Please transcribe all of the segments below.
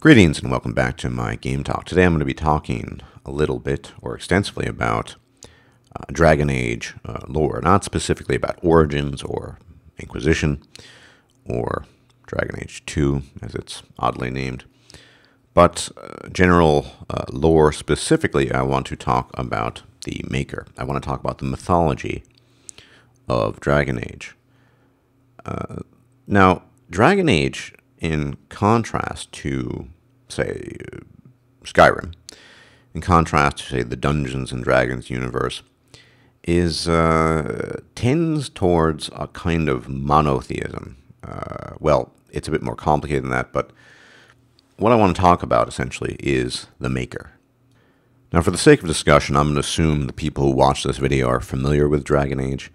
Greetings and welcome back to my Game Talk. Today I'm going to be talking a little bit or extensively about Dragon Age lore, not specifically about Origins or Inquisition or Dragon Age 2 as it's oddly named, but general lore. Specifically, I want to talk about the Maker. I want to talk about the mythology of Dragon Age. Now, Dragon Age, in contrast to, say, Skyrim, in contrast to, say, the Dungeons and Dragons universe, tends towards a kind of monotheism. Well, it's a bit more complicated than that, but what I want to talk about, essentially, is the Maker. Now, for the sake of discussion, I'm going to assume the people who watch this video are familiar with Dragon Age,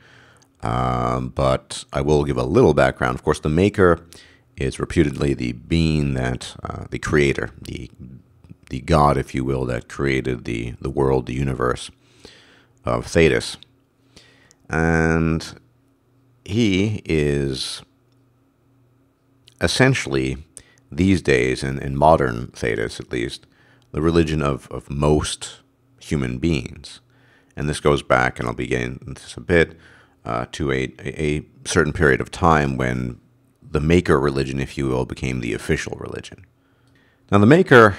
but I will give a little background. Of course, the Maker is reputedly the being that, the creator, the god, if you will, that created the world, the universe of Thedas. And he is essentially, these days, in modern Thedas at least, the religion of most human beings. And this goes back, and I'll be getting into this a bit, to a certain period of time when the Maker religion, if you will, became the official religion. Now, the Maker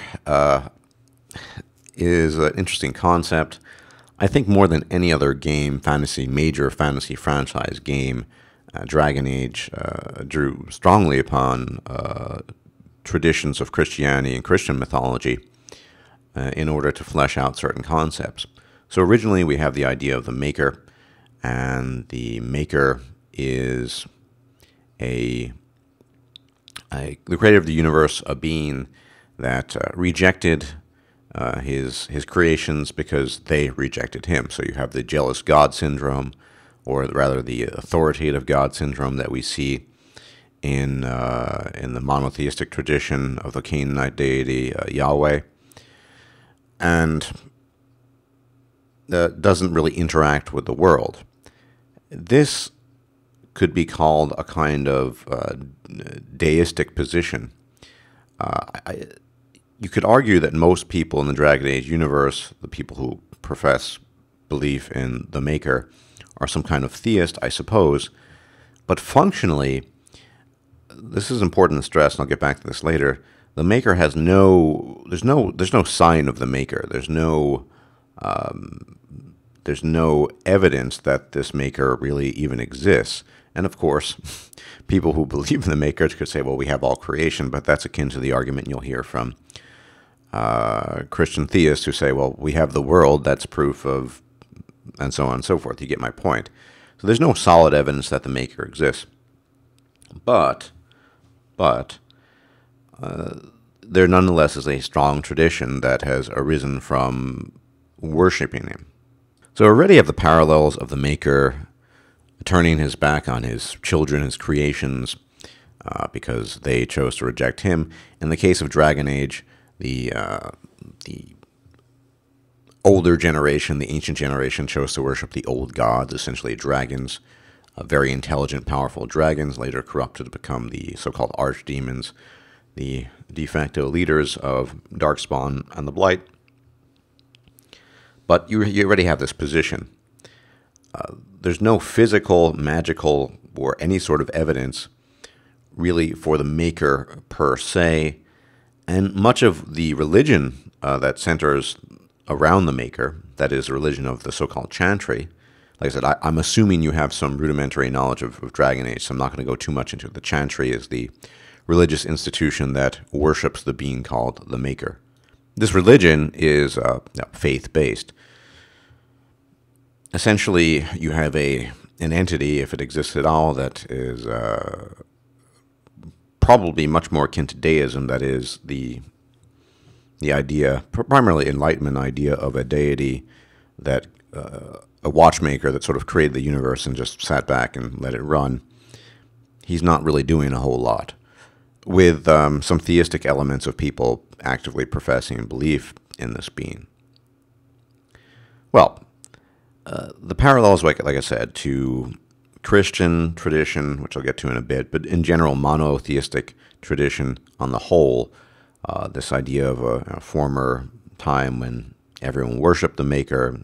is an interesting concept. I think more than any other game, major fantasy franchise game, Dragon Age drew strongly upon traditions of Christianity and Christian mythology in order to flesh out certain concepts. So originally we have the idea of the Maker, and the Maker is the creator of the universe, a being that rejected his creations because they rejected him. So you have the jealous God syndrome, or rather the authoritative God syndrome that we see in the monotheistic tradition of the Canaanite deity Yahweh, and doesn't really interact with the world. This could be called a kind of deistic position. You could argue that most people in the Dragon Age universe, the people who profess belief in the Maker, are some kind of theist, I suppose. But functionally, this is important to stress, and I'll get back to this later. The Maker has there's no sign of the Maker. There's no evidence that this Maker really even exists. And of course, people who believe in the Maker could say, well, we have all creation, but that's akin to the argument you'll hear from Christian theists who say, well, we have the world, that's proof of, and so on and so forth. You get my point. So there's no solid evidence that the Maker exists. But there nonetheless is a strong tradition that has arisen from worshiping him. So already have the parallels of the Maker turning his back on his children, his creations, because they chose to reject him. In the case of Dragon Age, the older generation, the ancient generation, chose to worship the old gods, essentially dragons, very intelligent, powerful dragons, later corrupted to become the so-called archdemons, the de facto leaders of Darkspawn and the Blight. But you already have this position. There's no physical, magical, or any sort of evidence really for the Maker per se, and much of the religion that centers around the Maker, that is a religion of the so-called Chantry. Like I said, I'm assuming you have some rudimentary knowledge of Dragon Age, so I'm not going to go too much into it. The Chantry is the religious institution that worships the being called the Maker. This religion is faith-based. Essentially, you have an entity, if it exists at all, that is probably much more akin to deism. That is the idea, primarily Enlightenment idea, of a deity that a watchmaker that sort of created the universe and just sat back and let it run. He's not really doing a whole lot, with some theistic elements of people actively professing belief in this being. Well, the parallels, like I said, to Christian tradition, which I'll get to in a bit, but in general, monotheistic tradition on the whole, This idea of a former time when everyone worshipped the Maker,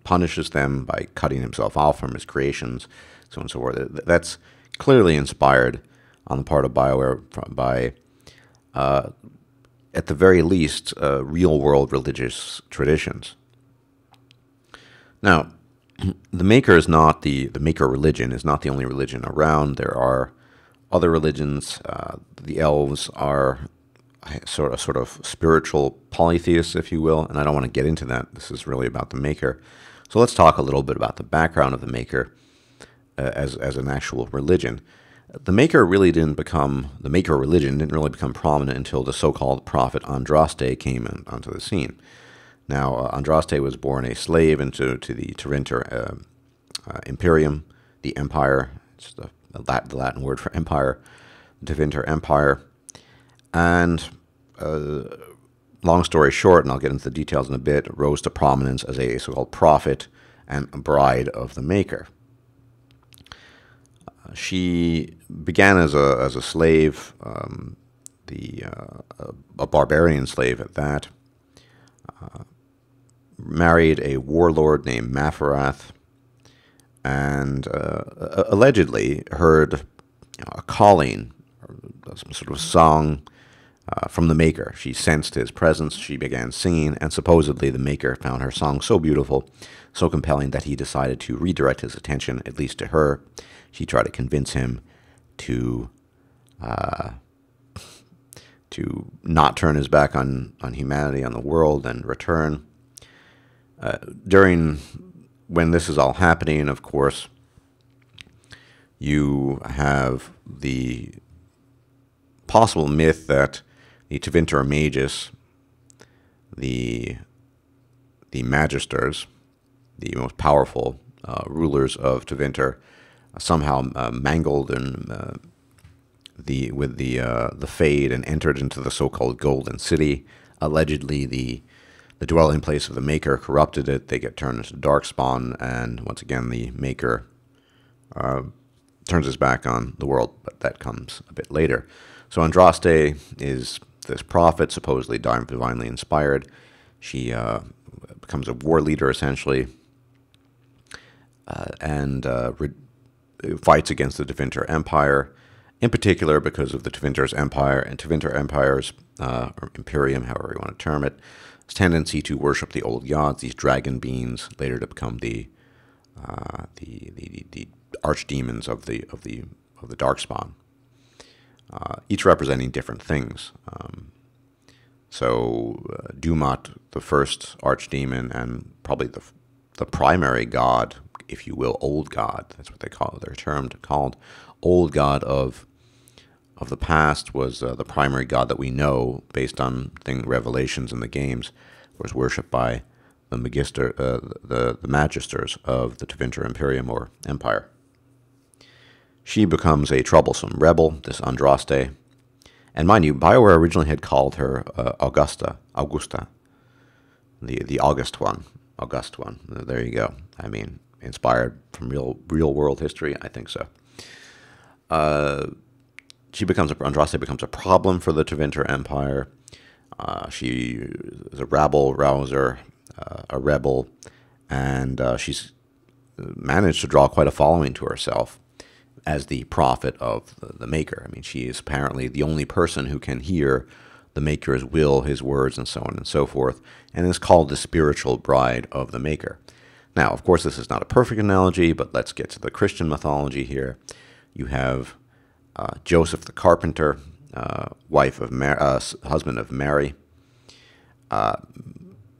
punishes them by cutting himself off from his creations, so on and so forth. That's clearly inspired on the part of BioWare by, at the very least, real-world religious traditions. Now, the Maker is not the Maker religion is not the only religion around. There are other religions. The elves are sort of spiritual polytheists, if you will, and I don't want to get into that. This is really about the Maker. So let's talk a little bit about the background of the Maker as an actual religion. The Maker religion didn't really become prominent until the so-called prophet Andraste came onto the scene. Now, Andraste was born a slave into the Tevinter Imperium, the Empire. It's the Latin word for empire, the Tevinter Empire. And long story short, and I'll get into the details in a bit, rose to prominence as a so-called prophet and a bride of the Maker. She began as a slave, a barbarian slave at that. Married a warlord named Mafarath, and allegedly heard a calling, or some sort of song from the Maker. She sensed his presence, she began singing, and supposedly the Maker found her song so beautiful, so compelling, that he decided to redirect his attention, at least to her. She tried to convince him to not turn his back on humanity, on the world, and return. When this is all happening, of course, you have the possible myth that the Tevinter Magus, the Magisters, the most powerful rulers of Tevinter, somehow mangled and with the Fade and entered into the so-called Golden City. Allegedly, the dwelling place of the Maker corrupted it. They get turned into Darkspawn, and once again, the Maker turns his back on the world, but that comes a bit later. So Andraste is this prophet, supposedly divinely inspired. She becomes a war leader, essentially, and fights against the Tevinter Empire, in particular because of the Tevinter's Empire and Tevinter Empire's, or Imperium, however you want to term it, its tendency to worship the old gods, these dragon beings, later to become the archdemons of the Darkspawn, each representing different things. So Dumat, the first archdemon, and probably the primary god, if you will, old god, that's what they call it, they're called old god of the past, was the primary god that we know based on revelations in the games, was worshipped by the Magisters of the Tevinter Imperium or Empire. She becomes a troublesome rebel, this Andraste, and mind you, BioWare originally had called her Augusta, the August one. There you go. I mean, inspired from real world history, I think so. Andraste becomes a problem for the Tevinter Empire. She is a rabble-rouser, a rebel, and she's managed to draw quite a following to herself as the prophet of the Maker. I mean, she is apparently the only person who can hear the Maker's will, his words, and so on and so forth, and is called the spiritual bride of the Maker. Now, of course, this is not a perfect analogy, but let's get to the Christian mythology here. You have Joseph the carpenter, husband of Mary.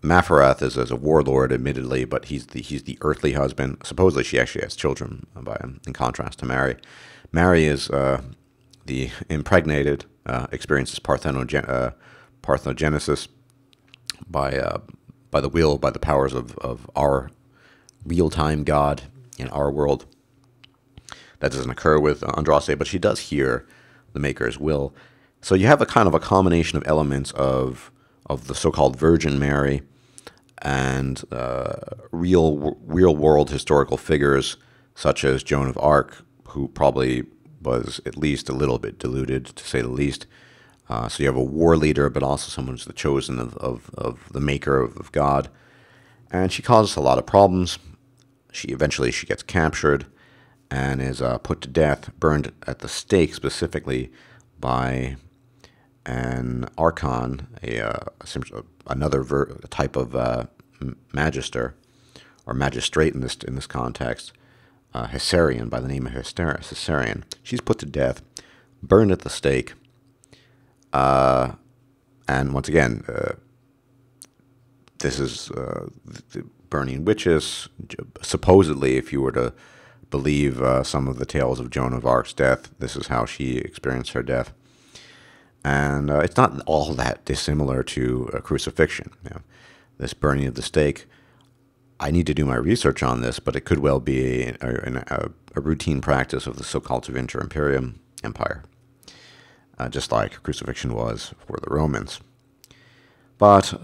Mafarath is as a warlord, admittedly, but he's the earthly husband. Supposedly, she actually has children by him, in contrast to Mary. Mary is the impregnated, experiences parthenogenesis by the powers of our real-time God in our world. That doesn't occur with Andraste, but she does hear the Maker's will. So you have a kind of a combination of elements of the so-called Virgin Mary and real-world historical figures such as Joan of Arc, who probably was at least a little bit deluded, to say the least, So you have a war leader, but also someone who's the chosen of the maker of God. And she causes a lot of problems. Eventually she gets captured and is put to death, burned at the stake specifically by an archon, another type of magister or magistrate in this context, Hessarian, by the name of Hessarian. She's put to death, burned at the stake, and once again, this is the burning witches. Supposedly, if you were to believe some of the tales of Joan of Arc's death, this is how she experienced her death. And it's not all that dissimilar to a crucifixion. This burning of the stake. I need to do my research on this, but it could well be a routine practice of the so-called Tevinter Imperium Empire, just like crucifixion was for the Romans. But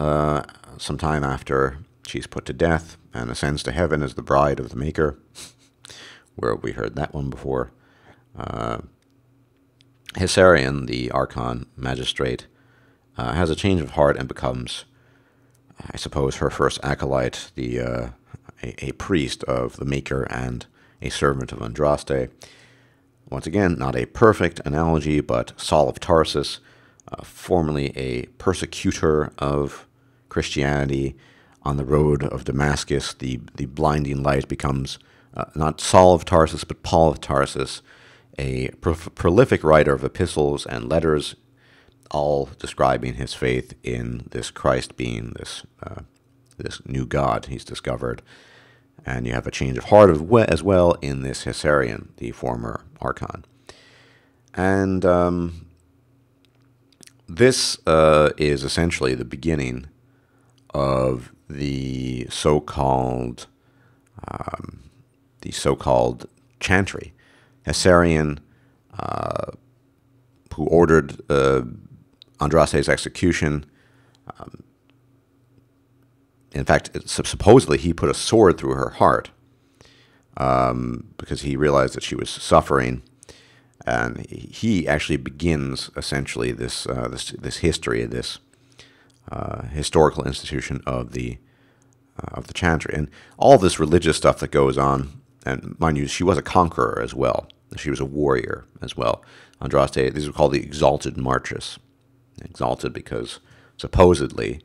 sometime after she's put to death and ascends to heaven as the bride of the Maker, where we heard that one before, Hessarian, the Archon magistrate, has a change of heart and becomes, I suppose, her first acolyte, a priest of the Maker and a servant of Andraste. Once again, not a perfect analogy, but Saul of Tarsus, formerly a persecutor of Christianity on the road of Damascus, the blinding light becomes not Saul of Tarsus, but Paul of Tarsus, a prolific writer of epistles and letters, all describing his faith in this Christ being this new God he's discovered. And you have a change of heart as well in this Hessarian, the former Archon. And this is essentially the beginning of the so-called chantry. Hessarian, who ordered Andraste's execution. In fact, supposedly he put a sword through her heart because he realized that she was suffering, and he actually begins essentially this history, this historical institution of the chantry, and all this religious stuff that goes on. And mind you, she was a conqueror as well. She was a warrior as well. Andraste, these are called the exalted marches. Exalted because supposedly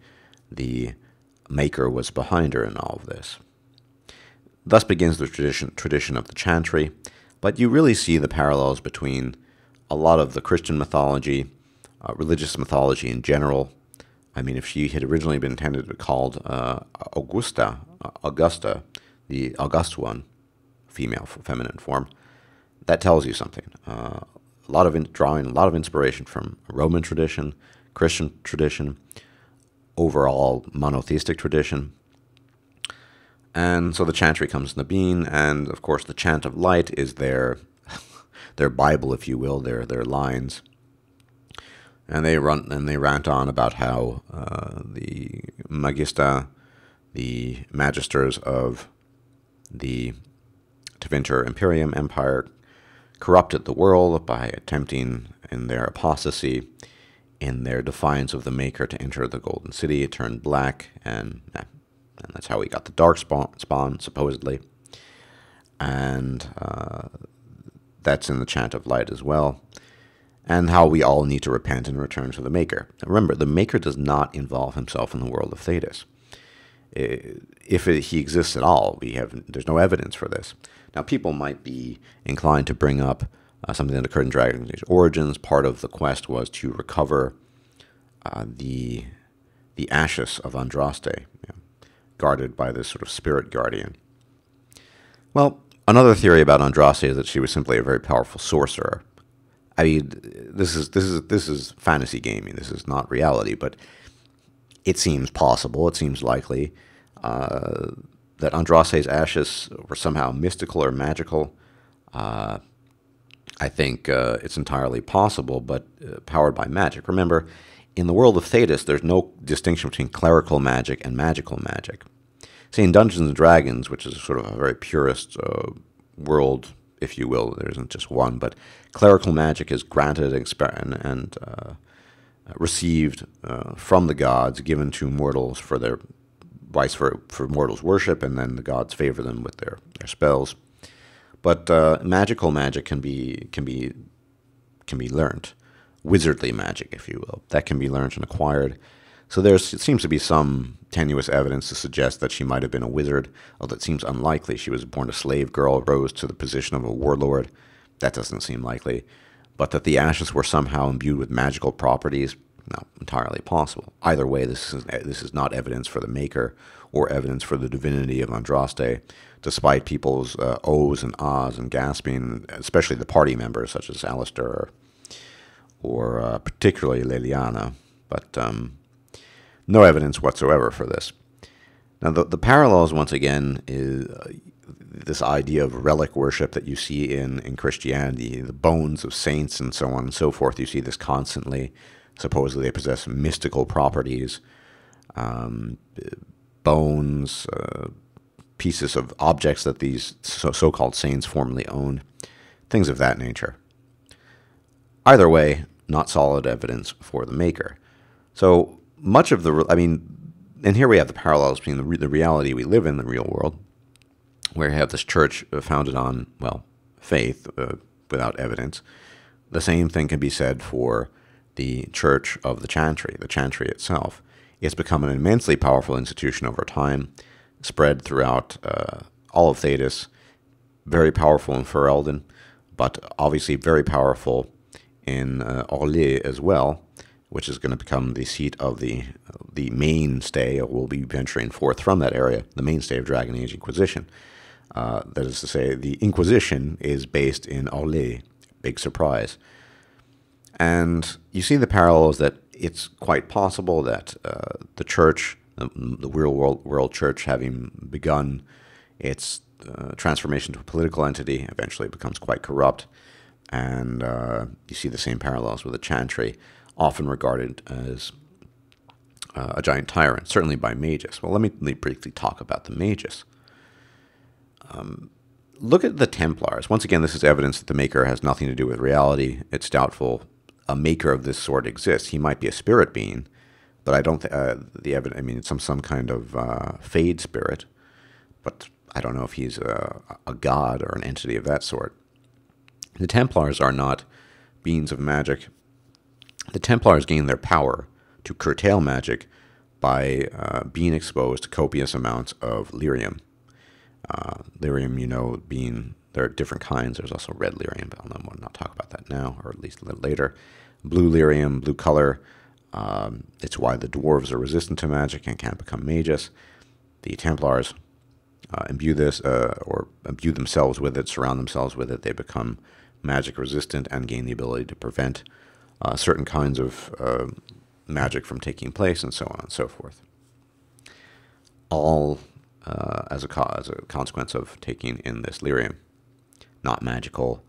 the Maker was behind her in all of this. Thus begins the tradition of the chantry, but you really see the parallels between a lot of the Christian mythology, religious mythology in general. I mean, if she had originally been intended to be called Augusta, the august one, female, feminine form, that tells you something. Drawing a lot of inspiration from Roman tradition, Christian tradition, overall monotheistic tradition. And so the chantry comes into being, and of course the chant of light is their Bible, if you will, their lines. And they rant on about how the Magista, the magisters of the Tevinter Imperium Empire, corrupted the world by attempting, in their apostasy, in their defiance of the Maker, to enter the Golden City. It turned black, and that's how we got the Dark Spawn, supposedly. And that's in the Chant of Light as well. And how we all need to repent and return to the Maker. Now, remember, the Maker does not involve himself in the world of Thetis. If he exists at all, there's no evidence for this. Now, people might be inclined to bring up something that occurred in Dragon Age Origins. Part of the quest was to recover the ashes of Andraste, guarded by this sort of spirit guardian. Well, another theory about Andraste is that she was simply a very powerful sorcerer. I mean, this is fantasy gaming. This is not reality, but it seems possible. It seems likely that Andraste's ashes were somehow mystical or magical. I think it's entirely possible, but powered by magic. Remember, in the world of Thetis, there's no distinction between clerical magic and magical magic. See, in Dungeons & Dragons, which is sort of a very purist world, if you will, there isn't just one, but clerical magic is granted and received from the gods, given to mortals for their for mortals' worship, and then the gods favor them with their spells. But magical magic can be learned, wizardly magic, if you will, that can be learned and acquired. So it seems to be some tenuous evidence to suggest that she might have been a wizard, although it seems unlikely. She was born a slave girl, rose to the position of a warlord. That doesn't seem likely. But that the ashes were somehow imbued with magical properties, not entirely possible. Either way, this is not evidence for the maker or evidence for the divinity of Andraste, despite people's ohs and ahs and gasping, especially the party members such as Alistair or particularly Leliana. But no evidence whatsoever for this. Now, the parallels, once again, is this idea of relic worship that you see in Christianity, the bones of saints and so on and so forth. You see this constantly. Supposedly they possess mystical properties, bones, pieces of objects that these so-called saints formerly owned, things of that nature. Either way, not solid evidence for the maker. So much of and here we have the parallels between the reality we live in, the real world, where you have this church founded on, well, faith without evidence. The same thing can be said for the Church of the Chantry itself. It's become an immensely powerful institution over time, spread throughout all of Thedas, very powerful in Ferelden, but obviously very powerful in Orlais as well, which is going to become the seat of the mainstay, or will be venturing forth from that area, the mainstay of Dragon Age Inquisition. That is to say, the Inquisition is based in Orlais. Big surprise. And you see the parallels that it's quite possible that the church, the real world church, having begun its transformation to a political entity, eventually becomes quite corrupt. And you see the same parallels with the Chantry, often regarded as a giant tyrant, certainly by mages. Well, let me briefly talk about the mages. Look at the Templars. Once again, this is evidence that the maker has nothing to do with reality. It's doubtful a maker of this sort exists. He might be a spirit being, but I don't. The evidence. I mean, it's some kind of fade spirit, but I don't know if he's a god or an entity of that sort. The Templars are not beings of magic. The Templars gain their power to curtail magic by being exposed to copious amounts of lyrium. Lyrium, there are different kinds. There's also red lyrium, but I'll not talk about that now, or at least a little later. Blue lyrium, blue color. It's why the dwarves are resistant to magic and can't become mages. The Templars imbue this, or imbue themselves with it, surround themselves with it. They become magic resistant and gain the ability to prevent certain kinds of magic from taking place, and so on and so forth. All as a consequence of taking in this lyrium. Not magical,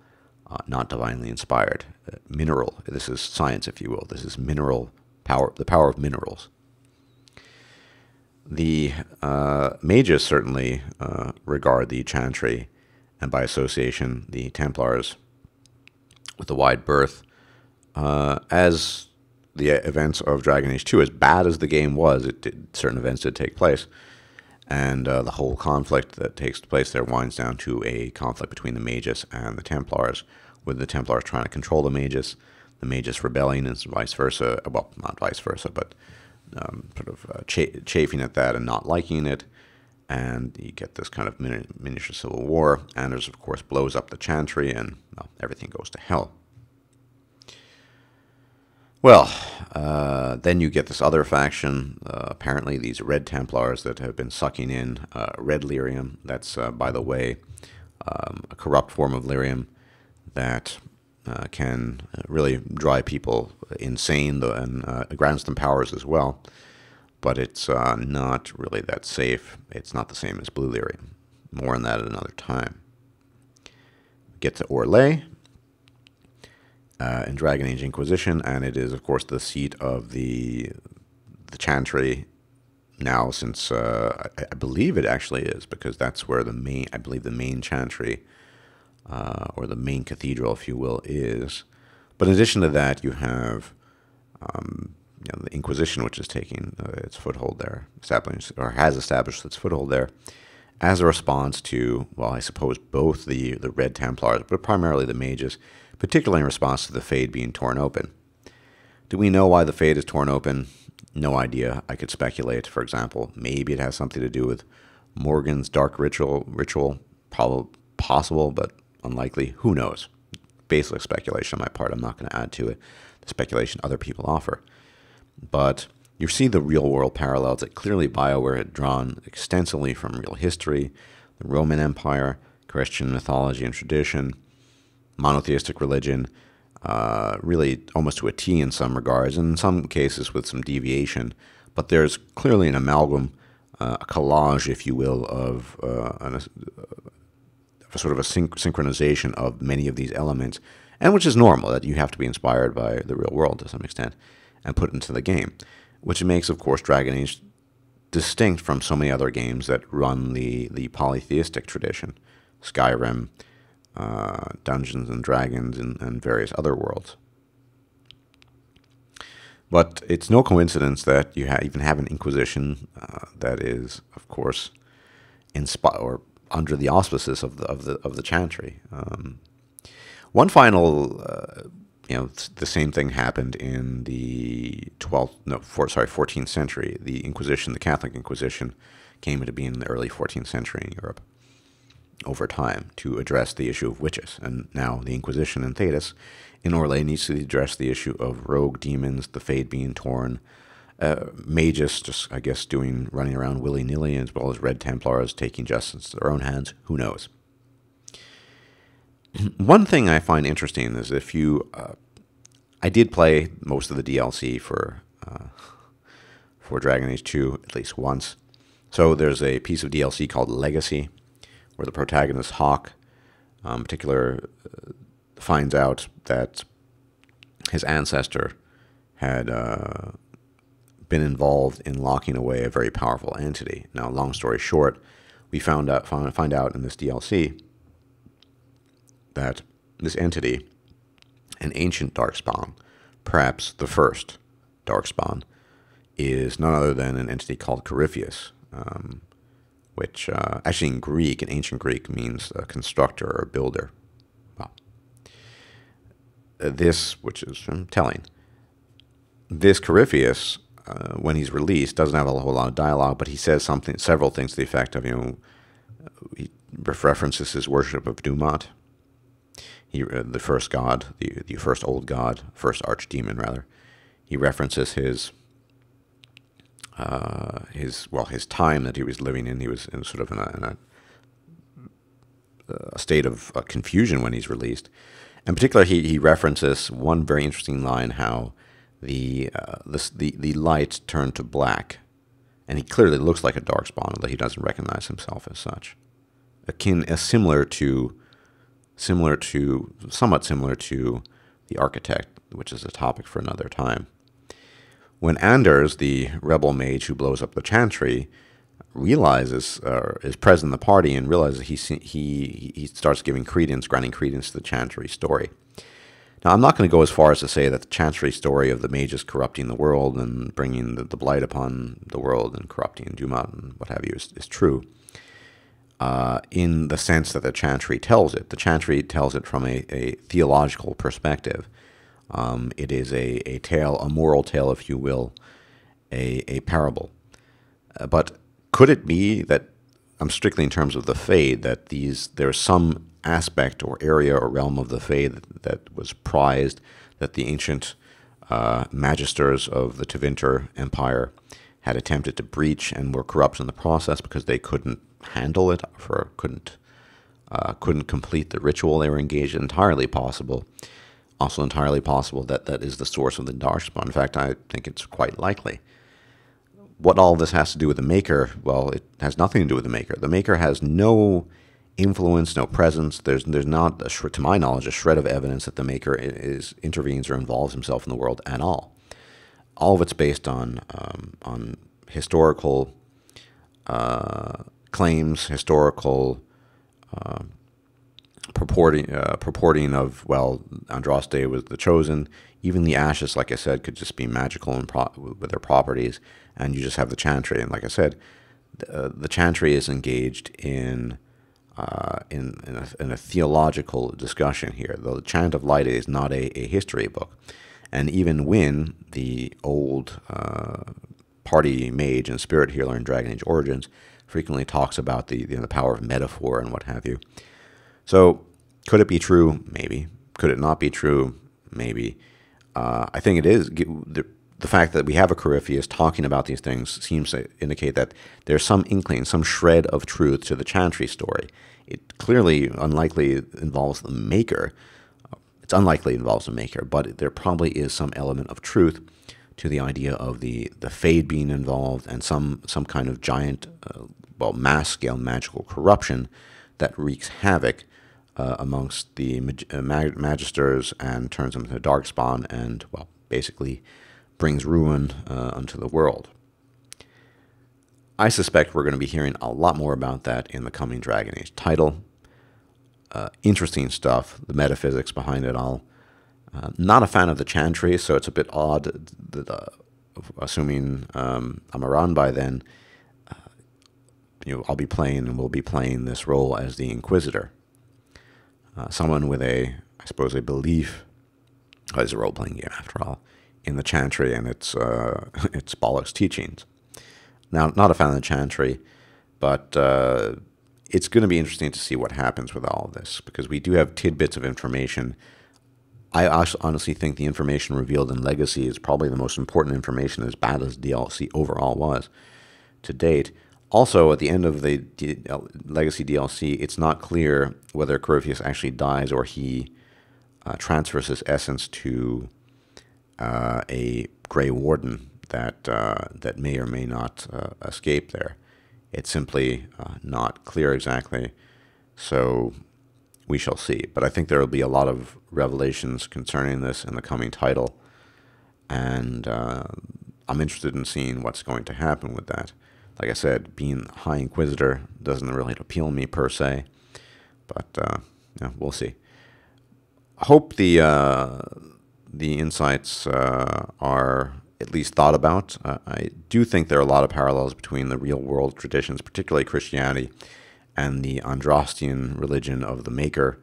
not divinely inspired. Mineral. This is science, if you will. This is mineral power, the power of minerals. The mages certainly regard the Chantry, and by association the Templars with the wide berth, as the events of Dragon Age 2, as bad as the game was, certain events did take place. And the whole conflict that takes place there winds down to a conflict between the mages and the Templars, with the Templars trying to control the mages rebelling, and vice versa. Well, not vice versa, but chafing at that and not liking it. And you get this kind of miniature civil war. Anders, of course, blows up the Chantry, and well, everything goes to hell. Well, then you get this other faction, apparently these Red Templars that have been sucking in red lyrium. That's, by the way, a corrupt form of lyrium that can really drive people insane and grants them powers as well. But it's not really that safe. It's not the same as blue lyrium. More on that at another time. Get to Orlais. In Dragon Age Inquisition, and it is, of course, the seat of the Chantry now, since I believe it actually is, because that's where the main Chantry, or the main cathedral, if you will, is. But in addition to that, you have the Inquisition, which is taking its foothold there, established or has established its foothold there, as a response to, well, I suppose both the Red Templars, but primarily the mages, particularly in response to the Fade being torn open. Do we know why the Fade is torn open? No idea. I could speculate. For example, maybe it has something to do with Morgan's dark ritual. Probably possible, but unlikely. Who knows? Basic speculation on my part. I'm not going to add to it. The speculation other people offer. But you see the real-world parallels that clearly BioWare had drawn extensively from real history, the Roman Empire, Christian mythology and tradition, monotheistic religion, really almost to a T in some regards, and in some cases with some deviation. But there's clearly an amalgam, a collage, if you will, of a sort of a synchronization of many of these elements, and which is normal, that you have to be inspired by the real world to some extent and put into the game, which makes, of course, Dragon Age distinct from so many other games that run the polytheistic tradition, Skyrim, Dungeons and Dragons, and various other worlds. But it's no coincidence that you even have an Inquisition that is, of course, or under the auspices of the Chantry. One final, the same thing happened in the 14th century. The Inquisition, the Catholic Inquisition, came into being in the early 14th century in Europe over time to address the issue of witches. And now the Inquisition in Thedas in Orlais needs to address the issue of rogue demons, the Fade being torn, mages just, I guess, running around willy-nilly, as well as Red Templars taking justice to their own hands. Who knows? One thing I find interesting is if you, I did play most of the DLC for Dragon Age 2 at least once. So there's a piece of DLC called Legacy, where the protagonist Hawk, in particular, finds out that his ancestor had been involved in locking away a very powerful entity. Now, long story short, we find out in this DLC that this entity, an ancient darkspawn, perhaps the first darkspawn, is none other than an entity called Corypheus, which actually in ancient Greek, means constructor or builder. Well, which is telling, this Corypheus, when he's released, doesn't have a whole lot of dialogue, but he says several things to the effect of, he references his worship of Dumat, the first god, the first old god, first archdemon rather. He references his time that he was living in. He was in sort of in a state of confusion when he's released. In particular, he references one very interesting line, how the light turned to black, and he clearly looks like a darkspawn, although he doesn't recognize himself as such. Somewhat similar to the Architect, which is a topic for another time. When Anders, the rebel mage who blows up the Chantry, realizes, is present in the party and realizes he starts granting credence to the Chantry story. Now, I'm not going to go as far as to say that the Chantry story of the mages corrupting the world and bringing the blight upon the world and corrupting Dumat and what have you is true, in the sense that the Chantry tells it. The Chantry tells it from a theological perspective. It is a tale, a moral tale, if you will, a parable. But could it be that, I'm strictly in terms of the Fade, that there's some aspect or area or realm of the Fade that was prized, that the ancient magisters of the Tevinter Empire had attempted to breach and were corrupt in the process because they couldn't handle it, or couldn't complete the ritual they were engaged in? Entirely possible. Also entirely possible that that is the source of the Darkspawn. In fact, I think it's quite likely. What all this has to do with the Maker, well, it has nothing to do with the Maker. The Maker has no influence, no presence. There's not, to my knowledge, a shred of evidence that the Maker intervenes or involves himself in the world at all. All of it's based on historical claims, historical purporting of, well, Andraste was the chosen. Even the ashes, like I said, could just be magical and with their properties, and you just have the chantry. And like I said, the chantry is engaged in a theological discussion here. The Chant of Light is not a history book, and even Wynne, the old party mage and spirit healer in Dragon Age Origins, frequently talks about the power of metaphor and what have you. So, could it be true? Maybe. Could it not be true? Maybe. I think it is. The fact that we have a Corypheus talking about these things seems to indicate that there's some inkling, some shred of truth to the Chantry story. It clearly unlikely involves the Maker. It's unlikely it involves the Maker, but there probably is some element of truth to the idea of the Fade being involved and some kind of giant, mass-scale magical corruption that wreaks havoc amongst the Magisters and turns them into Darkspawn and, well, basically brings ruin unto the world. I suspect we're going to be hearing a lot more about that in the coming Dragon Age title. Interesting stuff, the metaphysics behind it all. Not a fan of the Chantry, so it's a bit odd that, assuming I'm around by then, I'll be playing and will be playing this role as the Inquisitor. Someone with I suppose, a belief, it's a role-playing game after all, in the Chantry and its bollocks teachings. Now, not a fan of the Chantry, but it's going to be interesting to see what happens with all of this, because we do have tidbits of information. I honestly think the information revealed in Legacy is probably the most important information, as bad as DLC overall was to date. Also, at the end of the Legacy DLC, it's not clear whether Corypheus actually dies or he transfers his essence to a Grey Warden that may or may not escape there. It's simply not clear exactly, so we shall see. But I think there will be a lot of revelations concerning this in the coming title, and I'm interested in seeing what's going to happen with that. Like I said, being High Inquisitor doesn't really appeal to me per se, but we'll see. I hope the insights are at least thought about. I do think there are a lot of parallels between the real-world traditions, particularly Christianity, and the Andrastian religion of the Maker,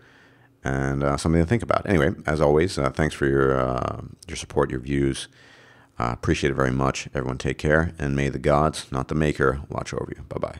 and something to think about. Anyway, as always, thanks for your support, your views. Appreciate it very much. Everyone take care, and may the gods, not the Maker, watch over you. Bye-bye.